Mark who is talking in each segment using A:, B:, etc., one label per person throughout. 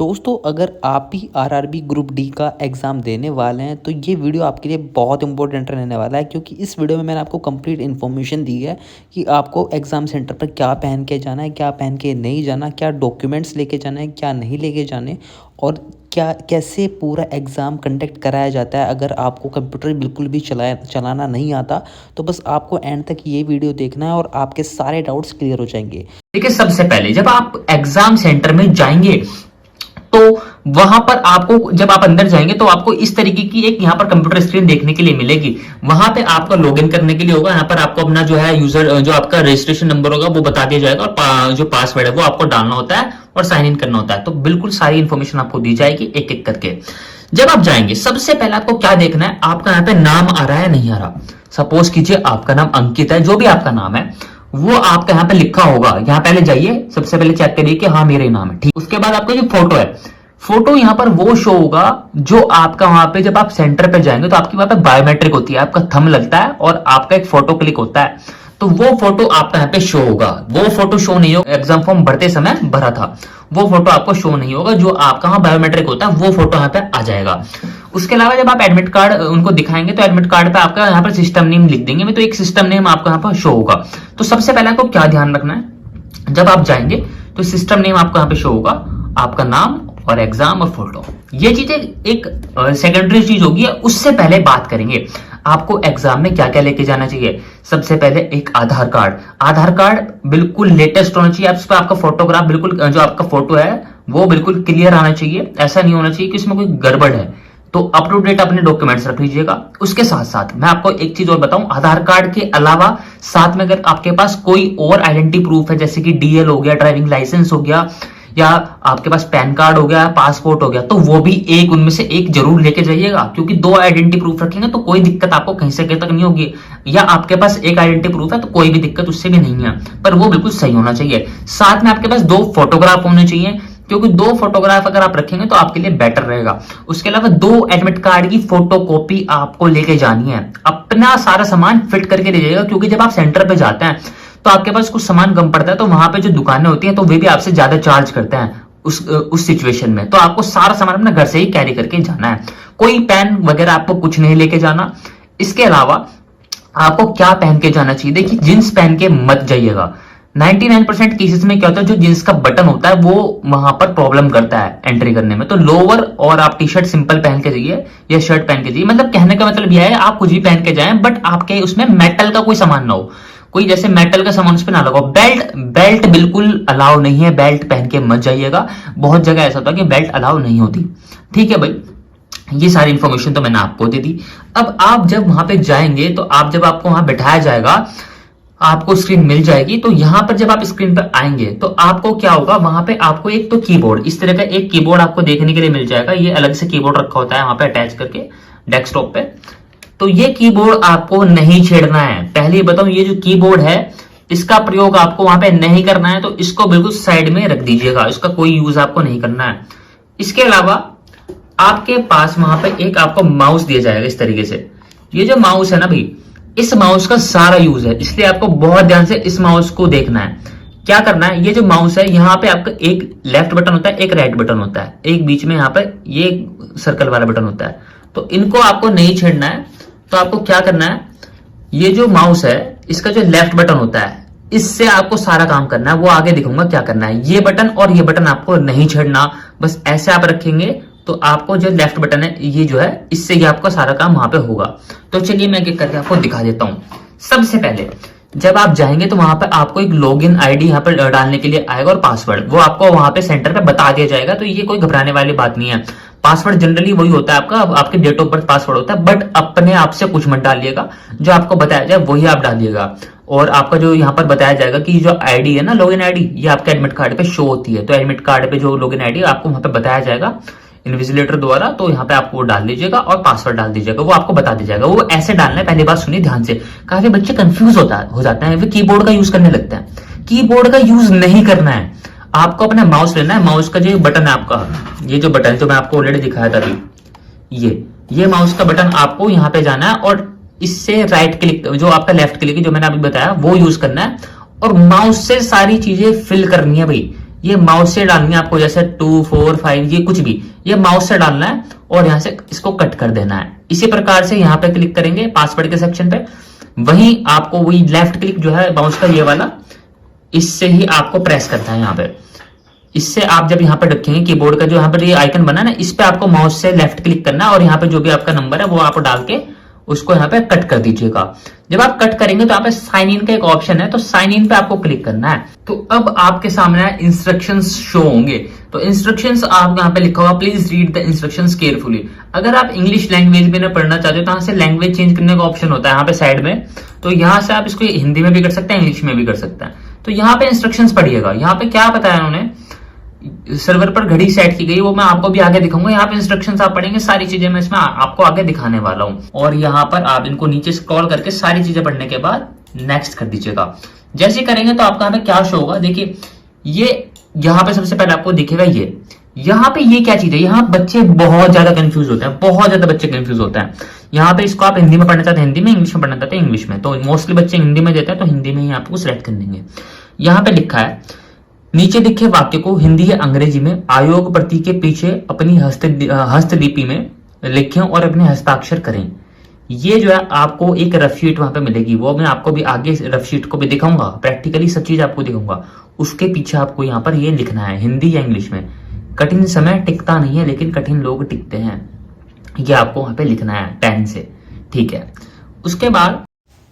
A: दोस्तों अगर आप भी आरआरबी ग्रुप डी का एग्ज़ाम देने वाले हैं तो ये वीडियो आपके लिए बहुत इंपॉर्टेंट रहने वाला है, क्योंकि इस वीडियो में मैंने आपको कंप्लीट इन्फॉर्मेशन दी है कि आपको एग्ज़ाम सेंटर पर क्या पहन के जाना है, क्या पहन के नहीं जाना, क्या डॉक्यूमेंट्स लेके जाना है, क्या नहीं लेके जाने, और क्या कैसे पूरा एग्ज़ाम कंडक्ट कराया जाता है। अगर आपको कंप्यूटर बिल्कुल भी चलाना नहीं आता तो बस आपको एंड तक ये वीडियो देखना है और आपके सारे डाउट्स क्लियर हो जाएंगे।
B: देखिए, सबसे पहले जब आप एग्जाम सेंटर में जाएंगे तो वहां पर आपको, जब आप अंदर जाएंगे तो आपको इस तरीके की एक यहाँ पर कंप्यूटर स्क्रीन देखने के लिए मिलेगी। वहां पे आपका लॉगिन करने के लिए होगा। यहाँ पर आपको अपना जो है यूजर, जो आपका रजिस्ट्रेशन नंबर होगा वो बता दिया जाएगा, और जो पासवर्ड है वो आपको डालना होता है और साइन इन करना होता है। तो बिल्कुल सारी इंफॉर्मेशन आपको दी जाएगी एक एक करके। जब आप जाएंगे सबसे पहले आपको क्या देखना है, आपका यहाँ पे नाम आ रहा है नहीं आ रहा। सपोज कीजिए आपका नाम अंकित है, जो भी आपका नाम है वो आपका यहाँ पे लिखा होगा। यहाँ पहले जाइए, सबसे पहले चेक करिए कि हाँ मेरा नाम है, ठीक। उसके बाद आपका जो फोटो है, फोटो यहाँ पर वो शो होगा जो आपका वहां पे, जब आप सेंटर पे जाएंगे तो आपकी वहां पे बायोमेट्रिक होती है, आपका थंब लगता है और आपका एक फोटो क्लिक होता है, तो वो फोटो आपका यहाँ पे शो होगा। वो फोटो शो नहीं होगा, एग्जाम फॉर्म भरते समय भरा था, वो फोटो आपको शो नहीं होगा। जो आपका वहां बायोमेट्रिक होता है वो फोटो यहाँ पे आ जाएगा। उसके अलावा जब आप एडमिट कार्ड उनको दिखाएंगे तो एडमिट कार्ड पे आपका यहाँ पर सिस्टम नेम लिख देंगे, तो एक सिस्टम नेम आपका यहाँ पर शो होगा। तो सबसे पहले आपको क्या ध्यान रखना है, जब आप जाएंगे तो सिस्टम नेम आपको यहाँ पे शो होगा, आपका नाम और एग्जाम और फोटो। ये चीजें एक सेकेंडरी चीज होगी। उससे पहले बात करेंगे आपको एग्जाम में क्या क्या लेके जाना चाहिए। सबसे पहले एक आधार कार्ड। आधार कार्ड बिल्कुल लेटेस्ट होना चाहिए। उस पर आपका फोटोग्राफ बिल्कुल, जो आपका फोटो है वो बिल्कुल क्लियर आना चाहिए। ऐसा नहीं होना चाहिए कि इसमें कोई गड़बड़ है। तो अप टू डेट अपने डॉक्यूमेंट्स रख लीजिएगा। उसके साथ साथ मैं आपको एक चीज और बताऊं, आधार कार्ड के अलावा साथ में अगर आपके पास कोई और आइडेंटिटी प्रूफ है, जैसे कि डीएल हो गया, ड्राइविंग लाइसेंस हो गया, या आपके पास पैन कार्ड हो गया, पासपोर्ट हो गया, तो वो भी एक, उनमें से एक जरूर लेके जाइएगा। क्योंकि दो आइडेंटिटी प्रूफ रखेंगे तो कोई दिक्कत आपको कहीं से कहीं तक नहीं होगी। या आपके पास एक आइडेंटिटी प्रूफ है तो कोई भी दिक्कत उससे भी नहीं है, पर वो बिल्कुल सही होना चाहिए। साथ में आपके पास दो फोटोग्राफ होने चाहिए, क्योंकि दो फोटोग्राफ अगर आप रखेंगे तो आपके लिए बेटर रहेगा। उसके अलावा दो एडमिट कार्ड की फोटोकॉपी आपको लेके जानी है। अपना सारा सामान फिट करके ले जाइएगा, क्योंकि जब आप सेंटर पे जाते हैं तो आपके पास कुछ सामान कम पड़ता है, तो वहां पे जो दुकानें होती हैं तो वे भी आपसे ज्यादा चार्ज करते हैं उस सिचुएशन में। तो आपको सारा सामान अपने घर से ही कैरी करके जाना है। कोई पेन वगैरह आपको कुछ नहीं लेके जाना। इसके अलावा आपको क्या पहन के जाना चाहिए, देखिए जींस पहन के मत जाइएगा। 99% केसेस में क्या होता है, जो जींस का बटन होता है वो वहां पर प्रॉब्लम करता है एंट्री करने में। तो लोअर और आप टी शर्ट सिंपल पहन के जाइए या शर्ट पहन के जाइए। मतलब कहने का मतलब यह है आप कुछ भी पहन के जाएं, बट आपके उसमें मेटल का कोई सामान ना हो, कोई जैसे मेटल का सामान उस पर ना लगाओ। बेल्ट बिल्कुल अलाउ नहीं है, बेल्ट पहन के मत जाइएगा। बहुत जगह ऐसा होता है कि बेल्ट अलाउ नहीं होती, ठीक है भाई। ये सारी इंफॉर्मेशन तो मैंने आपको दे दी। अब आप जब वहां पे जाएंगे तो जब आपको वहां बैठाया जाएगा, आपको स्क्रीन मिल जाएगी। तो यहां पर जब आप स्क्रीन पर आएंगे तो आपको क्या होगा, वहां पे आपको एक तो कीबोर्ड, इस तरह का एक कीबोर्ड आपको देखने के लिए मिल जाएगा। ये अलग से कीबोर्ड रखा होता है वहां पे अटैच करके डेस्कटॉप पे। तो ये कीबोर्ड आपको नहीं छेड़ना है। पहले बताऊं, ये जो कीबोर्ड है इसका प्रयोग आपको वहां पे नहीं करना है, तो इसको बिल्कुल साइड में रख दीजिएगा। इसका कोई यूज आपको नहीं करना है। इसके अलावा आपके पास वहां पे एक आपको माउस दिया जाएगा इस तरीके से। ये जो माउस है ना भाई, इस माउस का सारा यूज है, इसलिए आपको बहुत ध्यान से इस माउस को देखना है। क्या करना है, ये जो माउस है यहाँ पे आपका एक लेफ्ट बटन होता है, एक राइट बटन होता है, एक बीच में यहाँ पे ये सर्कल वाला बटन होता है। तो इनको आपको नहीं छेड़ना है। तो आपको क्या करना है, ये जो माउस है इसका जो लेफ्ट बटन होता है इससे आपको सारा काम करना है। वो आगे दिखाऊंगा क्या करना है। ये बटन और ये बटन आपको नहीं छेड़ना, बस ऐसे आप रखेंगे तो आपको जो लेफ्ट बटन है ये जो है, इससे ही आपका सारा काम वहां पे होगा। तो चलिए मैं एक करके आपको दिखा देता हूं। सबसे पहले जब आप जाएंगे तो वहां पे आपको एक लॉगिन आईडी यहाँ पर डालने के लिए आएगा, और पासवर्ड वो आपको वहां पे सेंटर पे बता दिया जाएगा। तो ये कोई घबराने वाली बात नहीं है। पासवर्ड जनरली वही होता है आपका, आपके डेट ऑफ बर्थ पासवर्ड होता है, बट अपने आप से कुछ मत डालिएगा। जो आपको बताया जाए वही आप डालिएगा। और आपका जो यहाँ पर बताया जाएगा कि जो आईडी है ना, लॉगिन आईडी, ये आपके एडमिट कार्ड पे शो होती है। तो एडमिट कार्ड पे जो लॉगिन आईडी आपको वहां पे बताया जाएगा इन्विजिलेटर द्वारा, तो यहाँ पे आपको डाल दीजिएगा और पासवर्ड डाल दीजिएगा। वो आपको बता दीजिएगा। वो ऐसे डालना है, पहली बात सुनिए ध्यान से। काफी बच्चे कंफ्यूज हो जाते हैं, वे कीबोर्ड का यूज करने लगते हैं। कीबोर्ड का यूज नहीं करना है। आपको अपना माउस लेना है। माउस का जो बटन है आपका, ये जो बटन जो मैं आपको ऑलरेडी दिखाया था अभी, ये माउस का बटन आपको यहाँ पे जाना है और इससे राइट क्लिक, जो आपका लेफ्ट क्लिक है जो मैंने अभी बताया वो यूज करना है, और माउस से सारी चीजें फिल करनी है भाई। ये माउस से डालनी है आपको, जैसे 2 4 5 ये कुछ भी, ये माउस से डालना है और यहां से इसको कट कर देना है। इसी प्रकार से यहां पे क्लिक करेंगे पासवर्ड के सेक्शन पे, वहीं आपको वही लेफ्ट क्लिक जो है माउस का ये वाला, इससे ही आपको प्रेस करना है यहाँ पे। इससे आप जब यहाँ पे रखेंगे कीबोर्ड का जो यहाँ पर ये आइकन बना ना, इस पे आपको माउस से लेफ्ट क्लिक करना है और यहाँ पे जो भी आपका नंबर है वो आप डाल के उसको यहाँ पे कट कर दीजिएगा। जब आप कट करेंगे तो यहाँ पे साइन इन का एक ऑप्शन है, तो साइन इन पे आपको क्लिक करना है। तो अब आपके सामने इंस्ट्रक्शंस शो होंगे, तो इंस्ट्रक्शंस आप यहाँ पे लिखा होगा please read the instructions carefully. अगर आप इंग्लिश लैंग्वेज में पढ़ना चाहते हो तो यहाँ से लैंग्वेज चेंज करने का ऑप्शन होता है यहाँ पे साइड में, तो यहाँ से आप इसको हिंदी में भी कर सकते हैं, इंग्लिश में भी कर सकते हैं। तो यहाँ पे इंस्ट्रक्शंस पढ़िएगा। यहाँ पे क्या बताया उन्होंने, सर्वर पर घड़ी सेट की गई, वो मैं आपको भी आगे दिखाऊंगा। यहाँ पे इंस्ट्रक्शंस आप पढ़ेंगे, सारी चीजें मैं इसमें आपको आगे दिखाने वाला हूँ। और यहाँ पर आप इनको नीचे स्क्रॉल करके सारी चीजें पढ़ने के बाद नेक्स्ट कर दीजिएगा। जैसे करेंगे तो आपका यहाँ पे क्या शो होगा, देखिए ये यहाँ पे सबसे पहले आपको दिखेगा ये, यहाँ पे ये क्या चीज है, यहाँ बच्चे बहुत ज्यादा कंफ्यूज होते हैं, बहुत ज्यादा बच्चे कंफ्यूज होते हैं। यहाँ पे इसको आप हिंदी में पढ़ना चाहते हैं हिंदी में, इंग्लिश में पढ़ना चाहते हैं इंग्लिश में, तो मोस्टली बच्चे हिंदी में देते हैं, तो हिंदी में ही आपको सिलेक्ट कर देंगे। यहाँ पे लिखा है नीचे दिखे वाक्य को हिंदी या अंग्रेजी में आयोग प्रति के पीछे अपनी हस्तलिपि में लिखें और अपने हस्ताक्षर करें। ये जो है आपको एक रफ शीट वहां पे मिलेगी, वो मैं आपको भी आगे रफ शीट को भी दिखाऊंगा, प्रैक्टिकली सब चीज आपको दिखाऊंगा। उसके पीछे आपको यहाँ पर ये लिखना है हिंदी या इंग्लिश में। कठिन समय टिकता नहीं है लेकिन कठिन लोग टिकते हैं, ये आपको वहां पे लिखना है पेन से, ठीक है।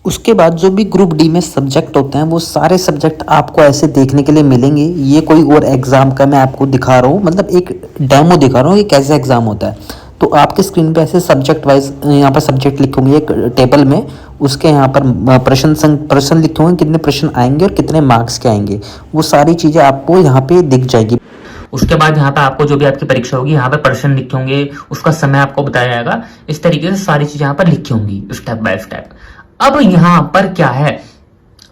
B: उसके बाद
A: जो भी ग्रुप डी में सब्जेक्ट होते हैं वो सारे सब्जेक्ट आपको ऐसे देखने के लिए मिलेंगे। ये कोई और एग्ज़ाम का मैं आपको दिखा रहा हूँ, मतलब एक डेमो दिखा रहा हूँ, ये कैसे एग्ज़ाम होता है। तो आपके स्क्रीन पे ऐसे सब्जेक्ट वाइज यहाँ पर सब्जेक्ट लिखे होंगे एक टेबल में, उसके यहाँ पर प्रश्न लिखे होंगे, कितने प्रश्न आएंगे और कितने मार्क्स के आएंगे, वो सारी चीज़ें आपको यहाँ पे दिख जाएगी।
B: उसके बाद यहाँ पे आपको जो भी आपकी परीक्षा होगी यहाँ पे प्रश्न लिखे होंगे, उसका समय आपको बताया जाएगा। इस तरीके से सारी चीजें यहाँ पर लिखी होंगी स्टेप बाय स्टेप। अब यहाँ पर क्या है,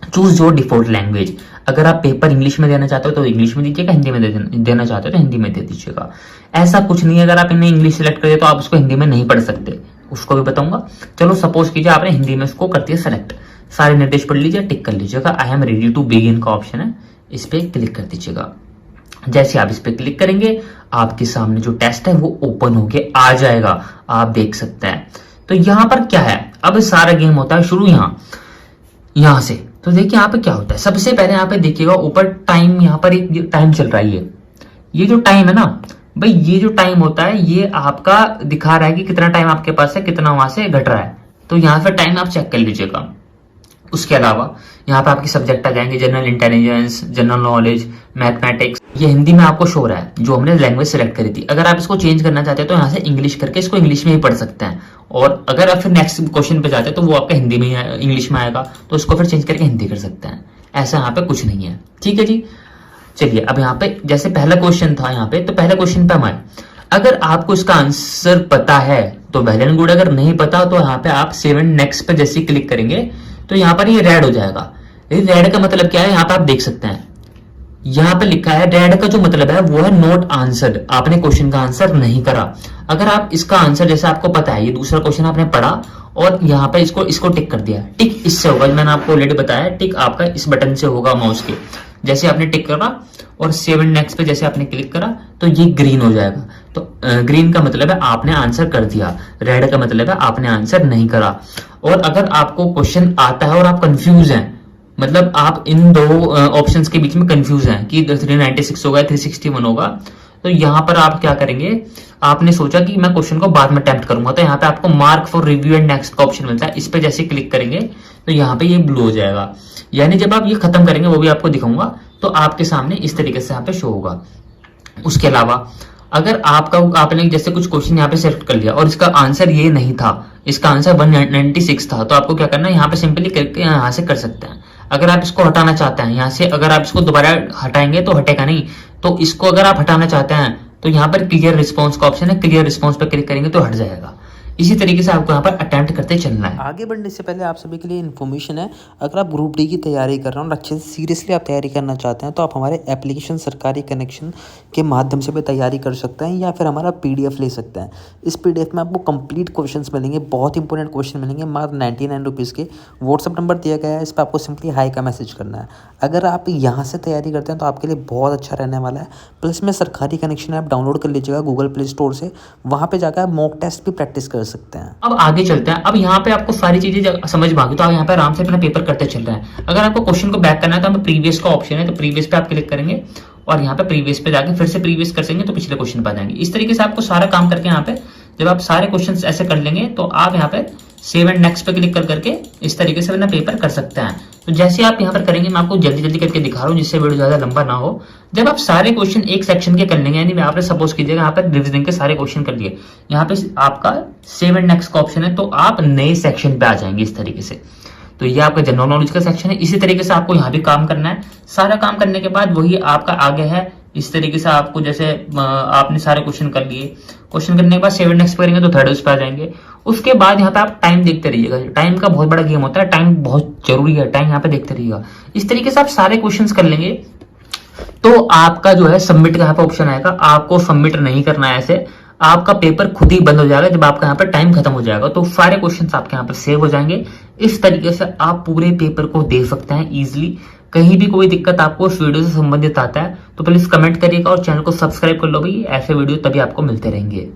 B: चूज योर डिफॉल्ट लैंग्वेज। अगर आप पेपर इंग्लिश में देना चाहते हो तो इंग्लिश में दीजिएगा, हिंदी में देना चाहते हो तो हिंदी में दे दीजिएगा। ऐसा कुछ नहीं है अगर आप इन्हें इंग्लिश सेलेक्ट करिए तो आप उसको हिंदी में नहीं पढ़ सकते, उसको भी बताऊंगा। चलो सपोज कीजिए आपने हिंदी में इसको कर दिया सेलेक्ट, सारे निर्देश पढ़ लीजिए, टिक कर लीजिएगा। I am ready to begin का ऑप्शन है, इस पे क्लिक कर दीजिएगा। जैसे आप इस पे क्लिक करेंगे आपके सामने जो टेस्ट है वो ओपन होके आ जाएगा, आप देख सकते हैं। तो यहाँ पर क्या है, अब सारा गेम होता है शुरू यहाँ से। तो देखिए यहाँ पे क्या होता है, सबसे पहले यहाँ पे देखिएगा ऊपर टाइम, यहाँ पर एक टाइम चल रहा है। ये जो टाइम है ना भाई, ये जो टाइम होता है ये आपका दिखा रहा है कि कितना टाइम आपके पास है, कितना वहां से घट रहा है। तो यहाँ पे टाइम आप चेक कर लीजिएगा। उसके अलावा यहाँ पे आपके सब्जेक्ट आ जाएंगे, general intelligence, general knowledge, mathematics. ये हिंदी में आपको शो हो रहा है जो हमने लैंग्वेज सेलेक्ट करी थी। अगर आप इसको चेंज करना चाहते हैं तो यहाँ से इंग्लिश करके इसको इंग्लिश में ही पढ़ सकते हैं, और अगर आप फिर नेक्स्ट क्वेश्चन पे जाते हैं तो वो आपका हिंदी में इंग्लिश में आएगा, तो इसको फिर चेंज करके हिंदी कर सकते हैं। ऐसा यहाँ पे कुछ नहीं है, ठीक है जी। चलिए अब यहाँ पे जैसे पहला क्वेश्चन था यहाँ पे, तो पहले क्वेश्चन पे हम आए। अगर आपको इसका आंसर पता है तो वेल एंड गुड, अगर नहीं पता तो यहाँ पे आप सेव एंड नेक्स्ट पे जैसे क्लिक करेंगे तो यहाँ पर ये रेड हो जाएगा। रेड का मतलब क्या है, यहाँ पे आप देख सकते हैं यहाँ पे लिखा है, रेड का जो मतलब है वो है नॉट आंसर्ड, आपने क्वेश्चन का आंसर नहीं करा। अगर आप इसका आंसर जैसे आपको पता है, ये दूसरा क्वेश्चन आपने पढ़ा और यहाँ पे इसको टिक कर दिया, टिक इससे होगा, मैंने आपको ऑलरेडी बताया, टिक आपका इस बटन से होगा माउस के। जैसे आपने टिक करा और सेव एंड नेक्स्ट पे जैसे आपने क्लिक करा तो ये ग्रीन हो जाएगा। तो ग्रीन का मतलब है आपने आंसर कर दिया, रेड का मतलब है आपने आंसर नहीं करा। और अगर आपको क्वेश्चन आता है और आप कंफ्यूज हैं, मतलब आप इन दो ऑप्शंस के बीच में कंफ्यूज हैं कि 396 होगा 361 होगा, तो यहाँ पर आप क्या करेंगे, आपने सोचा कि मैं क्वेश्चन को बाद में अटेम्प्ट करूंगा, तो यहाँ पे आपको mark for review and next का ऑप्शन मिलता है। इस पे जैसे क्लिक करेंगे तो यहाँ पे ये ब्लू हो जाएगा, यानी जब आप ये खत्म करेंगे वो भी आपको दिखाऊंगा, तो आपके सामने इस तरीके से यहाँ पे शो होगा। उसके अलावा अगर आपने जैसे कुछ क्वेश्चन यहाँ पे सेलेक्ट कर लिया और इसका आंसर ये नहीं था, इसका आंसर 196 था, तो आपको क्या करना है, यहाँ पे सिंपली करके यहाँ से कर सकते हैं। अगर आप इसको हटाना चाहते हैं यहाँ से, अगर आप इसको दोबारा हटाएंगे तो हटेगा नहीं, तो इसको अगर आप हटाना चाहते हैं तो यहाँ पर क्लियर रिस्पॉन्स का ऑप्शन है, क्लियर रिस्पॉन्स पर क्लिक करेंगे तो हट जाएगा। इसी तरीके से आपको यहाँ पर अटेम्प्ट करते चलना है।
A: आगे बढ़ने से पहले आप सभी के लिए इन्फॉर्मेशन है, अगर आप ग्रुप डी की तैयारी कर रहे हो और अच्छे से सीरियसली आप तैयारी करना चाहते हैं तो आप हमारे एप्लीकेशन सरकारी कनेक्शन के माध्यम से भी तैयारी कर सकते हैं या फिर हमारा PDF ले सकते हैं। इस PDF में आपको कंप्लीट क्वेश्चंस मिलेंगे, बहुत इंपॉर्टेंट क्वेश्चन मिलेंगे मात्र 99 रुपीज़ के। व्हाट्सअप नंबर दिया गया है, इस पर आपको सिंपली हाई का मैसेज करना है। अगर आप यहाँ से तैयारी करते हैं तो आपके लिए बहुत अच्छा रहने वाला है। प्लस में सरकारी कनेक्शन ऐप डाउनलोड कर लीजिएगा गूगल प्ले स्टोर से, वहाँ पर जाकर आप मॉक टेस्ट भी प्रैक्टिस कर सकते हैं।
B: अब आगे चलते हैं। अब यहाँ पे आपको सारी चीजें समझ में आ गई तो आप यहाँ पे आराम से अपना पेपर करते चल रहे हैं। अगर आपको क्वेश्चन को बैक करना है तो हमें प्रीवियस का ऑप्शन है, तो प्रीवियस पे आप क्लिक करेंगे और यहाँ पे प्रीवियस पे जाके फिर से प्रीवियस कर देंगे तो पिछले क्वेश्चन पे आ जाएंगे। इस तरीके से आपको सारा काम करके यहाँ पे जब आप सारे क्वेश्चन ऐसे कर लेंगे तो आप यहाँ पे सेव एंड नेक्स्ट पे क्लिक करके इस तरीके से अपना पेपर कर सकते हैं। तो जैसे आप यहाँ पर करेंगे, मैं आपको जल्दी जल्दी करके दिखा रहा हूँ जिससे वीडियो ज्यादा लंबा ना हो। जब आप सारे क्वेश्चन एक सेक्शन के कर लेंगे, यानी आपने सपोज कीजिएगा यहाँ पर रिवीजन के सारे क्वेश्चन कर लिए, यहाँ पे आपका सेव एंड नेक्स्ट का ऑप्शन है, तो आप नए सेक्शन पे आ जाएंगे इस तरीके से। तो ये आपका जनरल नॉलेज का सेक्शन है। इसी तरीके से आपको यहाँ भी काम करना है। सारा काम करने के बाद वही आपका आगे है। इस तरीके से आपको जैसे आपने सारे क्वेश्चन कर लिए, क्वेश्चन करने के बाद सेव एंड नेक्स्ट करेंगे तो थर्ड उस पर आ जाएंगे। उसके बाद यहाँ पे आप टाइम देखते रहिएगा। टाइम का बहुत बड़ा गेम होता है, टाइम बहुत जरूरी है, टाइम यहाँ पे देखते रहिएगा। इस तरीके से आप सारे क्वेश्चंस कर लेंगे तो आपका जो है सबमिट का यहाँ पे ऑप्शन आएगा। आपको सबमिट नहीं करना है, ऐसे आपका पेपर खुद ही बंद हो जाएगा जब आपका यहाँ पर टाइम खत्म हो जाएगा। तो सारे क्वेश्चंस आपके यहाँ पर सेव हो जाएंगे। इस तरीके से आप पूरे पेपर को दे सकते हैं इजिली। कहीं भी कोई दिक्कत आपको इस वीडियो से संबंधित आता है तो प्लीज कमेंट करिएगा और चैनल को सब्सक्राइब कर लो भाई, ऐसे वीडियो तभी आपको मिलते रहेंगे।